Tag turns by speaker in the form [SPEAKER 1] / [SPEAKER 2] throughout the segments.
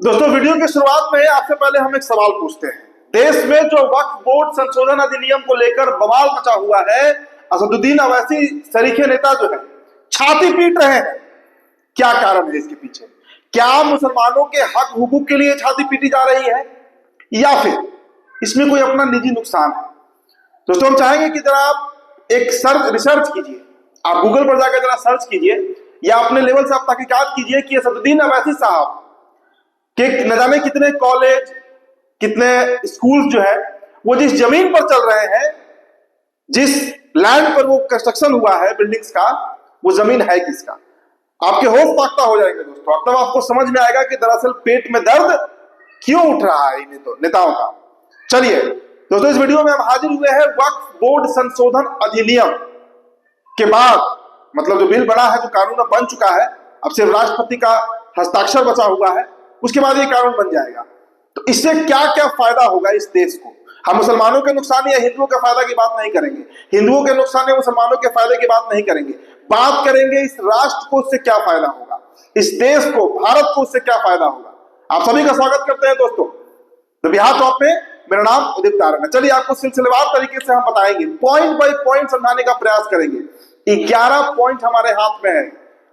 [SPEAKER 1] दोस्तों वीडियो की शुरुआत में आपसे पहले हम एक सवाल पूछते हैं। देश में जो वक्फ बोर्ड संशोधन अधिनियम को लेकर बवाल मचा हुआ है, असदुद्दीन अवैसी सरीखे नेता जो है छाती पीट रहे हैं। क्या कारण है इसके पीछे? क्या मुसलमानों के हक हुकूक के लिए छाती पीटी जा रही है या फिर इसमें कोई अपना निजी नुकसान है? दोस्तों हम चाहेंगे कि जरा आप एक रिसर्च कीजिए, आप गूगल पर जाकर जरा सर्च कीजिए या अपने लेवल से आप तहकीकात कीजिए कि असदुद्दीन अवैसी साहब कि न जाने कितने कॉलेज, कितने स्कूल जो है वो जिस जमीन पर चल रहे हैं, जिस लैंड पर वो कंस्ट्रक्शन हुआ है बिल्डिंग्स का, वो जमीन है किसका? आपके होश ताख्ता हो जाएंगे दोस्तों। और तब आपको समझ में आएगा कि दरअसल पेट में दर्द क्यों उठ रहा है नेताओं का। चलिए दोस्तों, इस वीडियो में हम हाजिर हुए हैं वक्फ बोर्ड संशोधन अधिनियम के बाद, मतलब जो बिल बना है, जो कानून बन चुका है, अब सिर्फ राष्ट्रपति का हस्ताक्षर बचा हुआ है, उसके बाद ये कानून बन जाएगा। तो इससे क्या क्या फायदा होगा इस देश को? हम मुसलमानों के नुकसान या हिंदुओं के फायदा की बात नहीं करेंगे, हिंदुओं के नुकसान या मुसलमानों के फायदे की बात नहीं करेंगे। बात करेंगे इस राष्ट्र को उससे क्या फायदा होगा, इस देश को, भारत को उससे क्या फायदा होगा। आप सभी का स्वागत करते हैं दोस्तों तो बिहार टॉप में। मेरा नाम उदित तारण है। चलिए आपको सिलसिलेवार तरीके से हम बताएंगे, पॉइंट बाय पॉइंट समझाने का प्रयास करेंगे। 11 पॉइंट हमारे हाथ में है।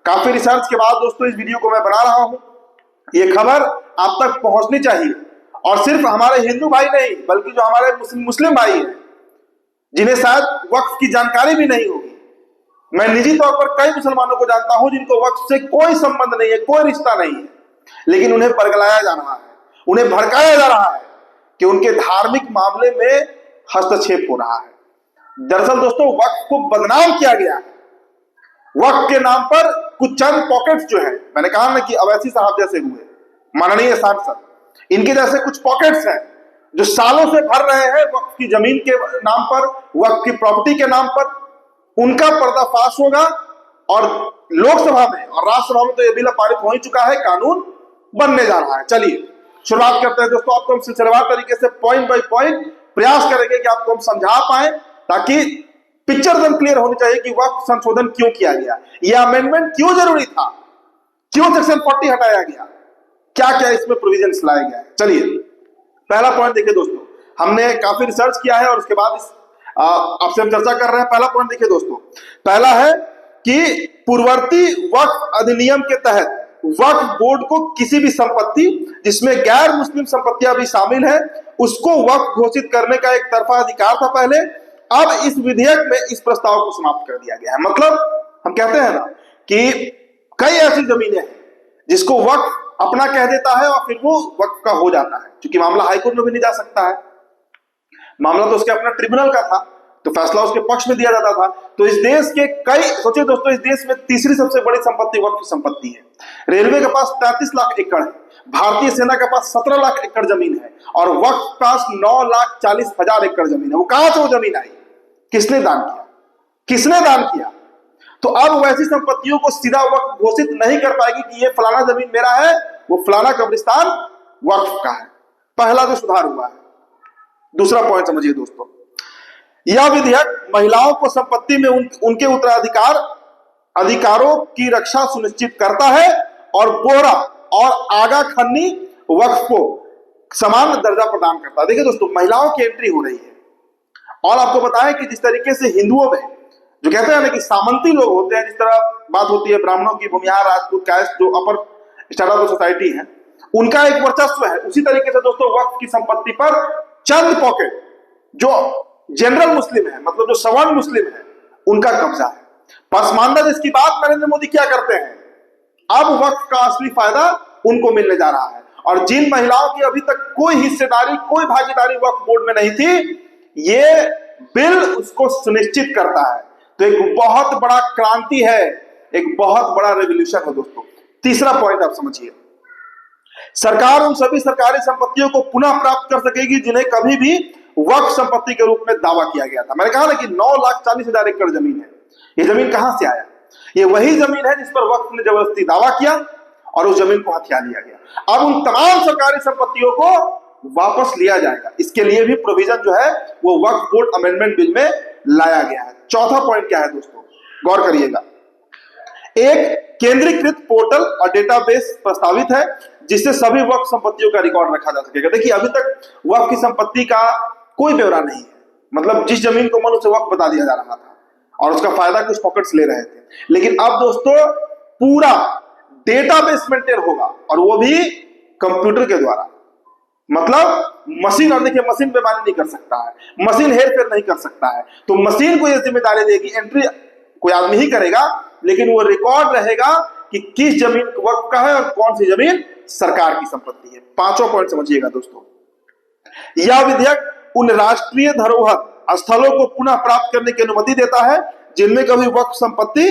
[SPEAKER 1] काफी रिसर्च के बाद दोस्तों इस वीडियो को मैं बना रहा हूं। ये खबर आप तक पहुंचनी चाहिए, और सिर्फ हमारे हिंदू भाई नहीं बल्कि जो हमारे मुस्लिम भाई हैं, जिन्हें शायद वक्फ की जानकारी भी नहीं होगी। मैं निजी तौर पर कई मुसलमानों को जानता हूं जिनको वक्फ से कोई संबंध नहीं है, कोई रिश्ता नहीं है, लेकिन उन्हें परगलाया जा रहा है, उन्हें भड़काया जा रहा है कि उनके धार्मिक मामले में हस्तक्षेप हो रहा है। दरअसल दोस्तों वक्फ को बदनाम किया गया है। वक्फ के नाम पर कुछ चंद पॉकेट्स जो है, मैंने कहा ना कि अवैसी साहब जैसे हुए माननीय सांसद, इनके जैसे कुछ पॉकेट्स हैं जो सालों से भर रहे हैं वक्फ की जमीन के नाम पर, वक्फ की प्रॉपर्टी के नाम पर। उनका पर्दाफाश होगा और लोकसभा में और राज्यसभा में तो यह बिल पारित हो ही चुका है, कानून बनने जा रहा है। चलिए शुरुआत करते हैं दोस्तों। आपको हम सिलसिलेवार तरीके से पॉइंट बाय पॉइंट प्रयास करेंगे कि आपको हम समझा पाए, ताकि पिक्चर एकदम क्लियर होनी चाहिए कि वक्फ संशोधन क्यों किया गया, यह अमेंडमेंट क्यों जरूरी था, क्यों सेक्शन 40 हटाया गया, क्या क्या इसमें प्रोविजंस लाए गए। चलिए पहला पॉइंट देखिए दोस्तों, हमने काफी रिसर्च किया है और उसके बाद आपसे हम चर्चा कर रहे हैं। पहला पॉइंट देखिए दोस्तों, पहला है कि पूर्ववर्ती वक्फ अधिनियम के तहत वक्फ बोर्ड को किसी भी संपत्ति जिसमें गैर मुस्लिम संपत्तियां भी शामिल है उसको वक्फ घोषित करने का एक तरफा अधिकार था पहले। अब इस विधेयक में इस प्रस्ताव को समाप्त कर दिया गया है। मतलब हम कहते हैं ना कि कई ऐसी जमीनें हैं जिसको वक्फ अपना कह देता है और फिर वो वक्फ का हो जाता है, क्योंकि मामला हाईकोर्ट में भी नहीं जा सकता है, मामला तो उसके अपना ट्रिब्यूनल का था, तो फैसला उसके पक्ष में दिया जाता था। तो इस देश के कई, सोचिए दोस्तों, इस देश में तीसरी सबसे बड़ी संपत्ति वक्फ संपत्ति है। रेलवे के पास 33 लाख एकड़ है, भारतीय सेना के पास 17 लाख एकड़ जमीन है, और वक्फ के पास 9,40,000 एकड़ जमीन है। वो कहां से वो जमीन आई? किसने दान किया? किसने दान किया? तो अब वैसी संपत्तियों को सीधा वक्फ घोषित नहीं कर पाएगी कि ये फलाना जमीन मेरा है, वो फलाना कब्रिस्तान वक्फ का है। पहला जो सुधार हुआ है। दूसरा पॉइंट समझिए दोस्तों, यह विधेयक महिलाओं को संपत्ति में उनके अधिकारों की रक्षा सुनिश्चित करता है और बोहरा और आगा खन्नी वक्फ को समान दर्जा प्रदान करता है। देखिए दोस्तों, महिलाओं की एंट्री हो रही है, और आपको बताएं कि जिस तरीके से हिंदुओं में जो कहते हैं ना कि सामंती लोग होते हैं, जिस तरह बात होती है ब्राह्मणों की, भूमिहार, राजपूत, कायस्थ, जो अपर स्टार्ट ऑफ सोसाइटी है, उनका एक वर्चस्व है। उसी तरीके से दोस्तों वक्फ की संपत्ति पर चंद पॉकेट जो जनरल मुस्लिम है, मतलब जो सवर्ण मुस्लिम है, उनका कब्जा है। पसमानदा जिसकी बात नरेंद्र मोदी क्या करते हैं, अब वक्फ का असली फायदा उनको मिलने जा रहा है। और जिन महिलाओं की अभी तक कोई हिस्सेदारी, कोई भागीदारी वक्फ बोर्ड में नहीं थी, ये बिल उसको सुनिश्चित करता है। तो एक बहुत बड़ा क्रांति है, एक बहुत बड़ा रेवोल्यूशन है दोस्तों। तीसरा पॉइंट आप समझिए, सरकार उन सभी सरकारी संपत्तियों को पुनः प्राप्त कर सकेगी जिन्हें कभी भी वक्फ संपत्ति के रूप में दावा किया गया था। मैंने कहा ना कि 9,40,000 एकड़ जमीन है। ये जमीन कहां से आया? ये वही जमीन है जिस पर वक्फ ने जबरदस्ती दावा किया और उस जमीन को हथिया लिया गया। अब उन तमाम सरकारी संपत्तियों को वापस लिया जाएगा। इसके लिए भी प्रोविजन जो है वो वक्फ बोर्ड अमेंडमेंट बिल में लाया गया है। चौथा पॉइंट क्या है दोस्तों, गौर करिएगा, एक केंद्रीकृत पोर्टल और डेटाबेस प्रस्तावित है जिससे सभी वक्फ संपत्तियों का रिकॉर्ड रखा जा सकेगा। देखिए अभी तक वक्फ की संपत्ति का कोई ब्यौरा नहीं है, मतलब जिस जमीन को मन उसे वक्फ बता दिया जा रहा था और उसका फायदा कुछ पॉकेट्स ले रहे थे। लेकिन अब दोस्तों पूरा डेटाबेस मेंटेन होगा और वो भी कंप्यूटर के द्वारा, मतलब मशीन, और देखिए मशीन बेईमानी नहीं कर सकता है, मशीन हेरफेर नहीं कर सकता है, तो मशीन को यह जिम्मेदारी देगी, एंट्री कोई आदमी ही करेगा, लेकिन वो रिकॉर्ड रहेगा कि किस जमीन वक्फ का है और कौन सी जमीन सरकार की संपत्ति है। पांचों पॉइंट समझिएगा दोस्तों। यह विधेयक उन राष्ट्रीय धरोहर स्थलों को पुनः प्राप्त करने की अनुमति देता है जिनमें कभी वक्फ संपत्ति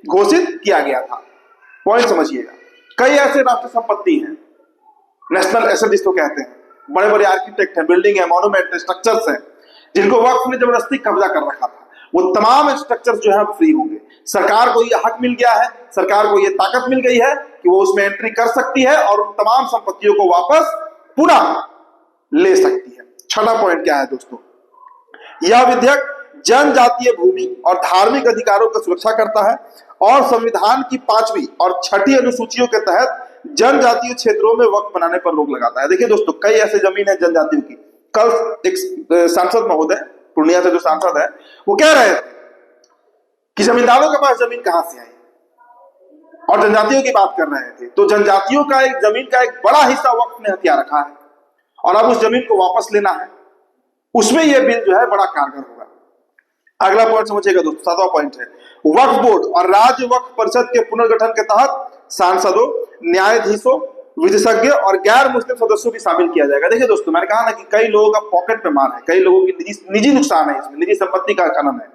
[SPEAKER 1] घोषित किया गया था। पॉइंट समझिएगा। कई ऐसे राष्ट्रीय संपत्ति हैं, नेशनल एसेट जिसको कहते हैं, बड़े बड़े आर्किटेक्ट हैं, बिल्डिंग है, मॉन्यूमेंट, स्ट्रक्चर्स हैं, जिनको वक्फ ने जबरदस्ती कब्जा कर रखा था, वो तमाम स्ट्रक्चर्स जो है फ्री होंगे। सरकार को यह हक मिल गया है, सरकार को यह ताकत मिल गई है कि वो उसमें एंट्री कर सकती है और उन तमाम संपत्तियों को वापस पुनः ले सकती है। छठा पॉइंट क्या है दोस्तों? यह विधेयक जनजातीय भूमि और धार्मिक अधिकारों की सुरक्षा करता है और संविधान की 5वीं और 6ठी अनुसूचियों के तहत जनजातीय क्षेत्रों में वक्फ बनाने पर रोक लगाता है। देखिए दोस्तों कई ऐसे जमीन है जनजातियों की। कल एक सांसद महोदय पूर्णिया से जो सांसद है वो कह रहे थे कि जमींदारों के पास जमीन कहां से आई, और जनजातियों की बात कर रहे थे। तो जनजातियों का एक जमीन का एक बड़ा हिस्सा वक्फ ने हथिया रखा है और अब उस जमीन को वापस लेना है, उसमें यह बिल जो है बड़ा कारगर होगा। अगला पॉइंट समझिएगा दोस्तों, 7वां पॉइंट है वक्फ बोर्ड और राज्य वक्फ परिषद के पुनर्गठन के तहत सांसदों, न्यायाधीशों, विशेषज्ञ और गैर मुस्लिम सदस्यों भी शामिल किया जाएगा। देखिए दोस्तों मैंने कहा ना कि कई लोगों का पॉकेट पे मार है, कई लोगों की निजी नुकसान है, इसमें निजी संपत्ति का खनन है।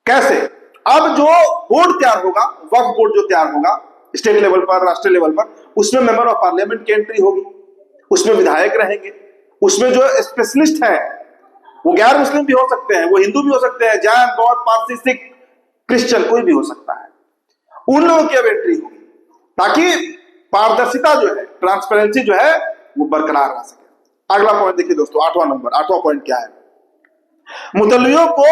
[SPEAKER 1] कैसे? अब जो बोर्ड तैयार होगा, वक्फ बोर्ड जो तैयार होगा स्टेट लेवल पर, राष्ट्रीय लेवल पर, उसमें मेंबर ऑफ पार्लियामेंट की एंट्री होगी, उसमें विधायक रहेंगे, उसमें जो स्पेशलिस्ट है वो गैर मुस्लिम भी हो सकते हैं, वो हिंदू भी हो सकते हैं, जैन, बौद्ध, पारसी, सिख, क्रिश्चियन, कोई भी हो सकता है। उन लोगों की अब एंट्री होगी ताकि पारदर्शिता जो है, ट्रांसपेरेंसी जो है वो बरकरार रह सके। अगला पॉइंट देखिए दोस्तों, 8वां नंबर, 8वां पॉइंट क्या है? मुतल्लियों को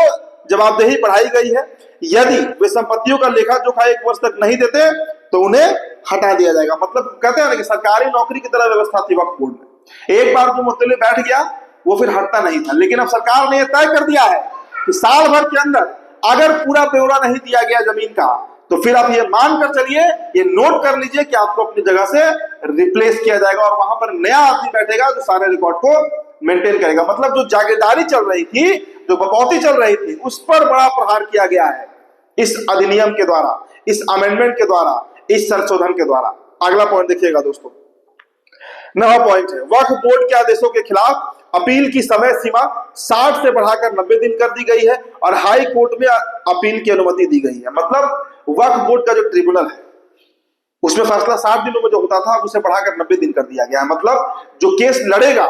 [SPEAKER 1] जवाबदेही बढ़ाई गई है। यदि वे संपत्तियों का लेखा जोखा 1 वर्ष तक नहीं देते तो उन्हें हटा दिया जाएगा। मतलब कहते हैं ना कि सरकारी नौकरी की तरह व्यवस्था थी वक्फ बोर्ड में। एक बार जो मुतल्ली बैठ गया वो फिर हटता नहीं था, लेकिन अब सरकार ने यह तय कर दिया है कि साल भर के अंदर अगर पूरा ब्यौरा नहीं दिया गया जमीन का तो फिर आप ये मान कर चलिए, ये नोट कर लीजिए कि आपको अपनी जगह से रिप्लेस किया जाएगा और वहां पर नया आदमी बैठेगा जो सारे रिकॉर्ड को मेंटेन करेगा। मतलब जो जागीरदारी चल रही थी, जो बकौती चल रही थी, उस पर बड़ा प्रहार किया गया है इस अधिनियम के द्वारा, इस अमेंडमेंट के द्वारा, इस संशोधन के द्वारा। अगला पॉइंट देखिएगा दोस्तों, 9वां पॉइंट है वक्फ बोर्ड के आदेशों के खिलाफ अपील की समय सीमा 60 से बढ़ाकर 90 दिन कर दी गई है और हाई कोर्ट में अपील की अनुमति दी गई है। मतलब वक्फ बोर्ड का जो ट्रिब्यूनल है उसमें फैसला 60 दिनों में जो होता था उसे बढ़ाकर 90 दिन कर दिया गया है। मतलब जो केस लड़ेगा,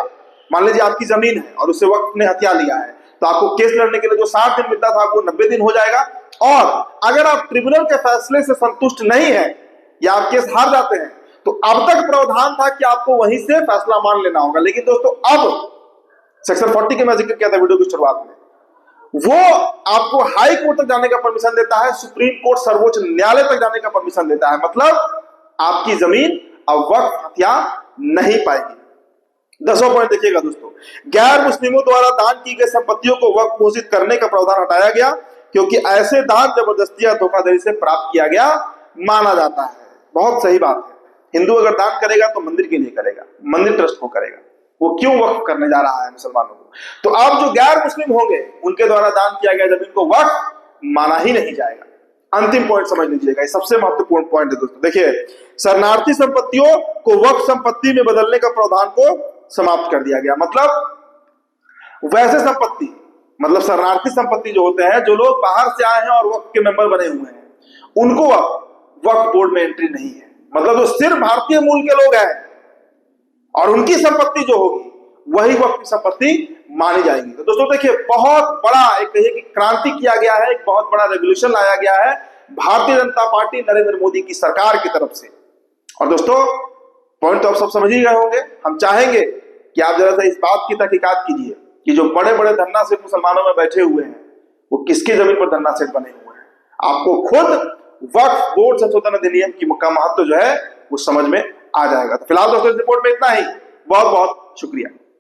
[SPEAKER 1] मान लीजिए आपकी जमीन है और उसे वक्फ ने हथिया लिया है, तो आपको केस लड़ने के लिए जो 60 दिन मिलता था वो 90 दिन हो जाएगा। और अगर आप ट्रिब्यूनल के फैसले से संतुष्ट नहीं है या आप केस हार जाते हैं तो अब तक प्रावधान था कि आपको वहीं से फैसला मान लेना होगा, लेकिन दोस्तों अब सेक्शन 40 के मैं जिक्र किया था वीडियो की शुरुआत में, वो आपको हाई कोर्ट तक जाने का परमिशन देता है, सुप्रीम कोर्ट, सर्वोच्च न्यायालय तक जाने का परमिशन देता है। मतलब आपकी जमीन अब वक्फ हत्या नहीं पाएगी। 10वां पॉइंट देखिएगा दोस्तों, गैर मुस्लिमों द्वारा दान की गई संपत्तियों को वक्फ घोषित करने का प्रावधान हटाया गया क्योंकि ऐसे दान जबरदस्ती या धोखाधड़ी से प्राप्त किया गया माना जाता है। बहुत सही बात है। हिंदू अगर दान करेगा तो मंदिर के लिए करेगा, मंदिर ट्रस्ट को करेगा, वो क्यों वक्फ करने जा रहा है मुसलमानों को? तो अब जो गैर मुस्लिम होंगे उनके द्वारा दान किया गया जमीन को वक्फ माना ही नहीं जाएगा। अंतिम पॉइंट समझ लीजिएगा, ये सबसे महत्वपूर्ण पॉइंट है दोस्तों। देखिए, शरणार्थी संपत्तियों को वक्फ संपत्ति में बदलने का प्रावधान को समाप्त कर दिया गया। मतलब वैसे संपत्ति, मतलब शरणार्थी संपत्ति जो होते हैं, जो लोग बाहर से आए हैं और वक्फ के मेंबर बने हुए हैं, उनको वक्फ बोर्ड में एंट्री नहीं है। मतलब जो सिर्फ भारतीय मूल के लोग हैं और उनकी संपत्ति जो होगी वही वक्फ की संपत्ति मानी जाएगी। तो दोस्तों देखिए, बहुत बड़ा एक कहिए कि क्रांति किया गया है, एक बहुत बड़ा रेवोल्यूशन लाया गया है भारतीय जनता पार्टी नरेंद्र मोदी की सरकार की तरफ से। और दोस्तों पॉइंट तो आप सब समझ ही गए होंगे। हम चाहेंगे कि आप जरा सा इस बात की तहकीकात कीजिए कि जो बड़े बड़े धन्ना सेठ मुसलमानों में बैठे हुए हैं वो किसकी जमीन पर धन्ना सेठ बने हुए हैं। आपको खुद वक्फ बोर्ड संशोधन अधिनियम का महत्व जो है वो समझ में आ जाएगा। तो फिलहाल दोस्तों इस रिपोर्ट में इतना ही। बहुत बहुत शुक्रिया।